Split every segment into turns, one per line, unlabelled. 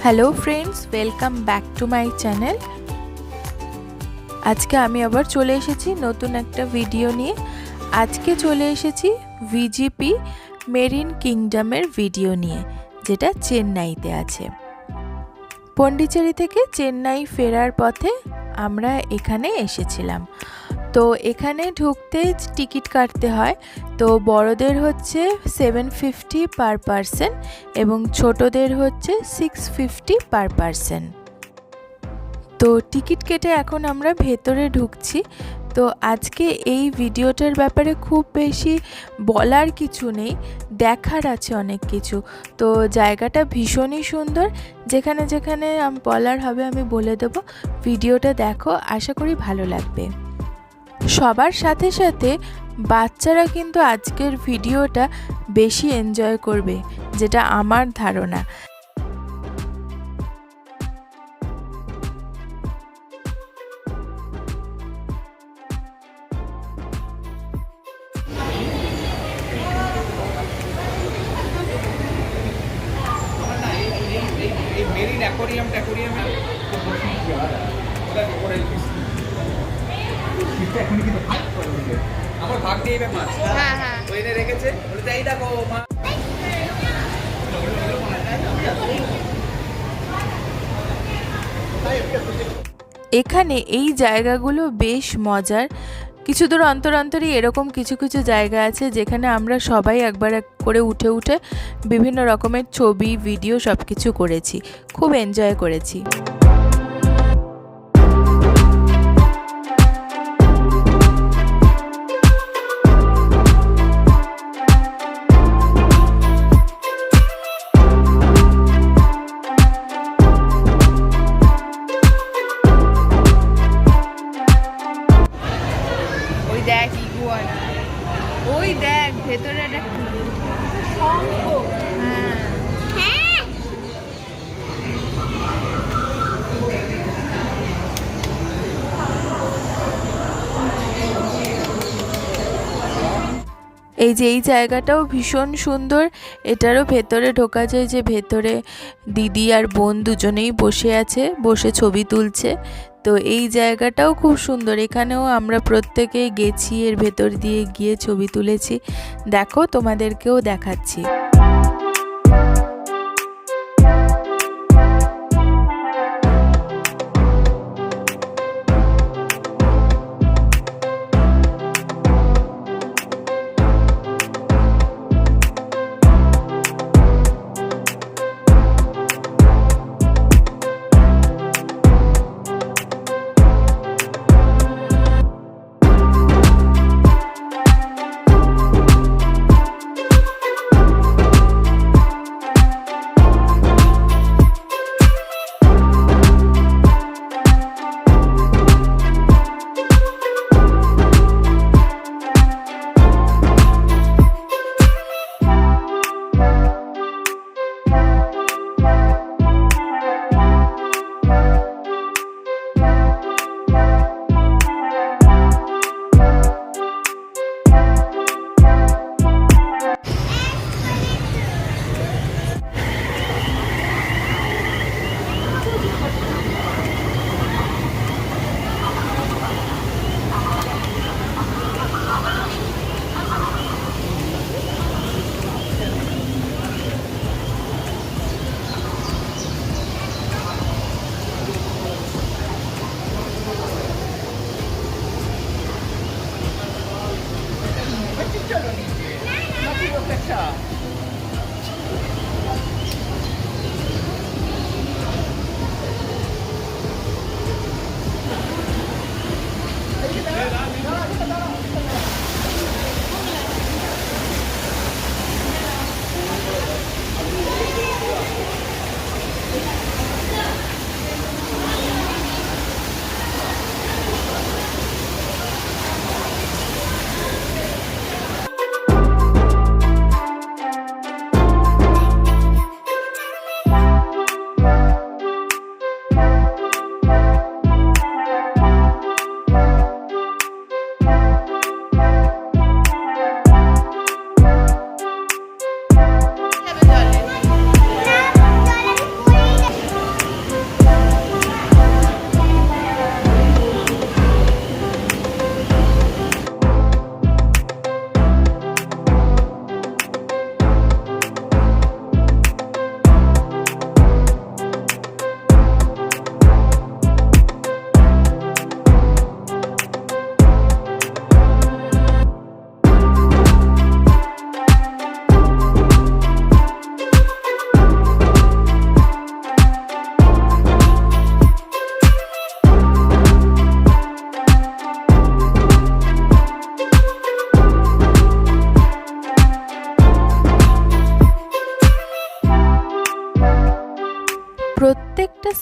Hello friends, welcome back to my channel. আজকে আমি আবার চলে এসেছি নতুন একটা ভিডিও নিয়ে। আজকে চলে এসেছি ভিজিপি মেরিন কিংডমের ভিডিও নিয়ে, যেটা চেন্নাইতে আছে। পন্ডিচেরি থেকে চেন্নাই ফেরার পথে আমরা এখানে এসেছিলাম। তো এখানে ঢুকতে টিকিট কাটতে হয়। তো বড়দের হচ্ছে 750 পার পারসন এবং ছোটদের হচ্ছে 650 পার পারসন। তো টিকিট কেটে এখন আমরা ভেতরে ঢুকছি। তো আজকে এই ভিডিওটার ব্যাপারে খুব বেশি বলার কিছু নেই, দেখার আছে অনেক কিছু। তো জায়গাটা ভীষণই সুন্দর, যেখানে যেখানে বলার হবে আমি বলে দেবো। ভিডিওটা দেখো, আশা করি ভালো লাগবে। সবার সাথে সাথে বাচ্চারা কিন্তু আজকের ভিডিওটা বেশি এনজয় করবে, যেটা আমার ধারণা।
মেরিন অ্যাকোয়ারিয়াম আমার ভাগ দিয়ে মাছ ওইনে রেখেছে, বলে এই দেখো মাছ।
এখানে এই জায়গাগুলো বেশ মজার। কিছু দূর অন্তর অন্তরই এরকম কিছু কিছু জায়গা আছে যেখানে আমরা সবাই একবার এক করে উঠে উঠে বিভিন্ন রকমের ছবি, ভিডিও সব কিছু করেছি, খুব এনজয় করেছি।
দেখ ইগুয়ানা, ওই দেখ ভেতরে একটা
এই যে এই জায়গাটাও ভীষণ সুন্দর। এটারও ভেতরে ঢোকা যায়, যে ভেতরে দিদি আর বোন দুজনেই বসে আছে, বসে ছবি তুলছে। তো এই জায়গাটাও খুব সুন্দর, এখানেও আমরা প্রত্যেকেই গেছি, এর ভেতর দিয়ে গিয়ে ছবি তুলেছি। দেখো, তোমাদেরকেও দেখাচ্ছি।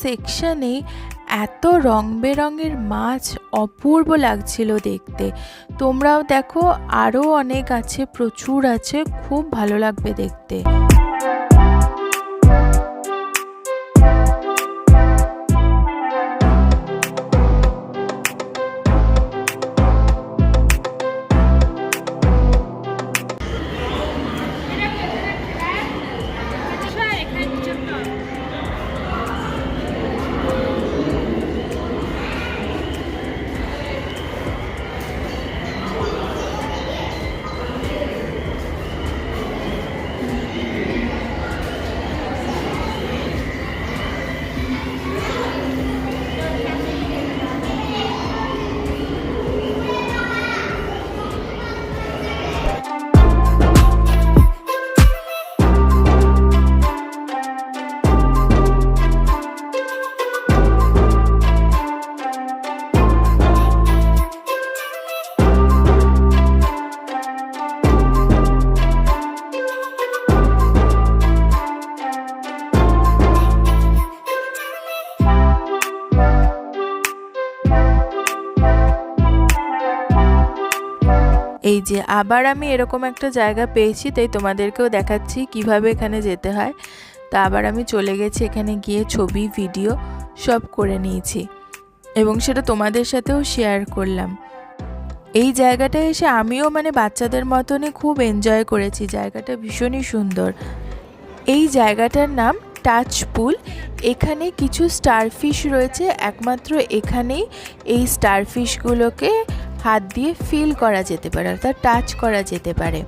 সেকশনেই এত রং বেরঙের মাছ, অপূর্ব লাগছিল দেখতে। তোমরাও দেখো, আরও অনেক আছে, প্রচুর আছে, খুব ভালো লাগবে দেখতে। এই যে আবার আমি এরকম একটা জায়গা পেয়েছি, তাই তোমাদেরকেও দেখাচ্ছি কিভাবে এখানে যেতে হয়। তা আবার আমি চলে গেছি, এখানে গিয়ে ছবি ভিডিও সব করে নিয়েছি এবং সেটা তোমাদের সাথেও শেয়ার করলাম। এই জায়গাটায় এসে আমিও বাচ্চাদের মতনই খুব এনজয় করেছি, জায়গাটা ভীষণই সুন্দর। এই জায়গাটার নাম টাচ পুল। এখানে কিছু স্টারফিশ রয়েছে, একমাত্র এখানেই এই স্টারফিশগুলোকে হাত দিয়ে ফিল করা যেতে পারে, অর্থাৎ টাচ করা যেতে পারে।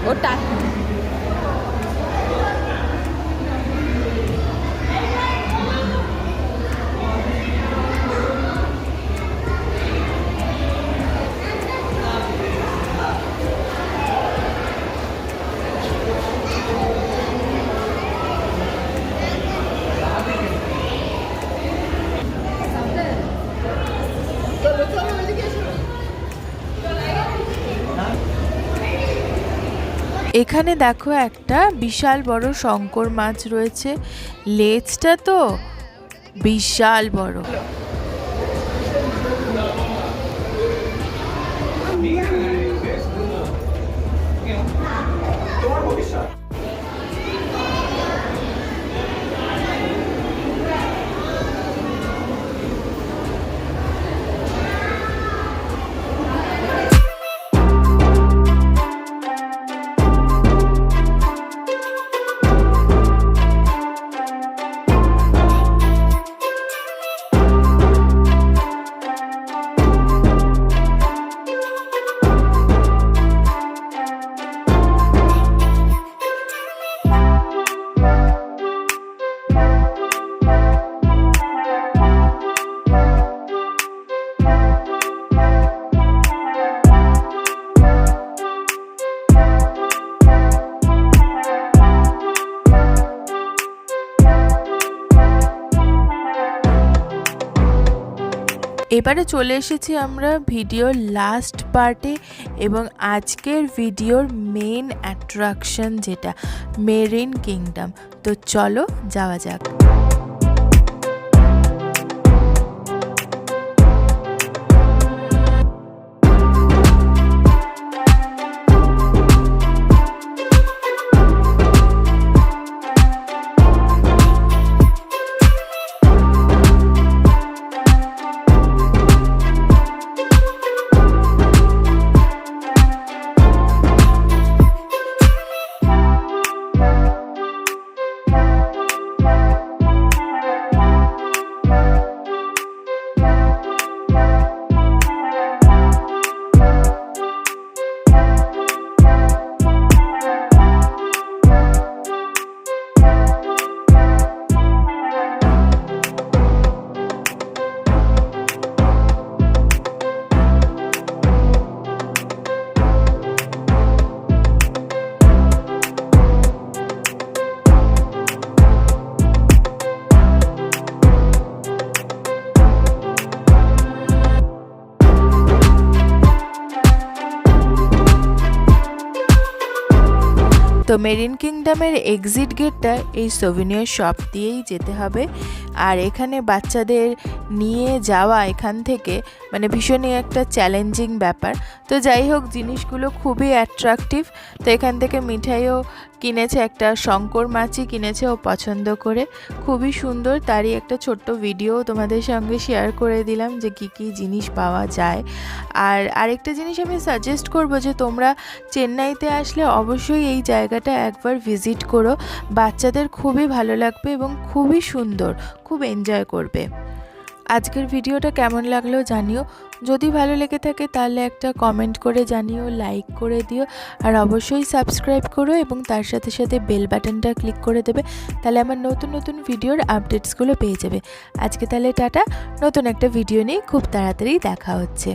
ওটা এখানে দেখো একটা বিশাল বড় শঙ্কর মাছ রয়েছে, লেজটা তো বিশাল বড়। এবারে চলে এসেছি আমরা ভিডিওর লাস্ট পার্টে এবং আজকের ভিডিওর মেন অ্যাট্রাকশন যেটা মেরিন কিংডম। তো চলো যাওয়া যাক। তো মেরিন কিংডমের এক্সিট গেটটা এই সোভিনিয়ার শপ দিয়েই যেতে হবে। আর এখানে বাচ্চাদের নিয়ে যাওয়া এখান থেকে মানে ভীষণই একটা চ্যালেঞ্জিং ব্যাপার। তো যাই হোক, জিনিসগুলো খুবই অ্যাট্রাকটিভ। তো এখান থেকে মিঠাইও কিনেছে, একটা শঙ্কর মাছি কিনেছে ও পছন্দ করে, খুবই সুন্দর। তারই একটা ছোট্ট ভিডিও তোমাদের সঙ্গে শেয়ার করে দিলাম যে কী কী জিনিস পাওয়া যায়। আর আরেকটা জিনিস আমি সাজেস্ট করব যে তোমরা চেন্নাইতে আসলে অবশ্যই এই জায়গাটা একবার ভিজিট করো, বাচ্চাদের খুবই ভালো লাগবে এবং খুবই সুন্দর, খুব এনজয় করবে। আজকের ভিডিওটা কেমন লাগলো জানিও, যদি ভালো লেগে থাকে তাহলে একটা কমেন্ট করে জানিও, লাইক করে দিও, আর অবশ্যই সাবস্ক্রাইব করো এবং তার সাথে সাথে বেল বাটনটা ক্লিক করে দেবে, তাহলে আমার নতুন নতুন ভিডিওর আপডেটসগুলো পেয়ে যাবে। আজকে তাহলে টাটা, নতুন একটা ভিডিও নিয়ে খুব তাড়াতাড়ি দেখা হচ্ছে।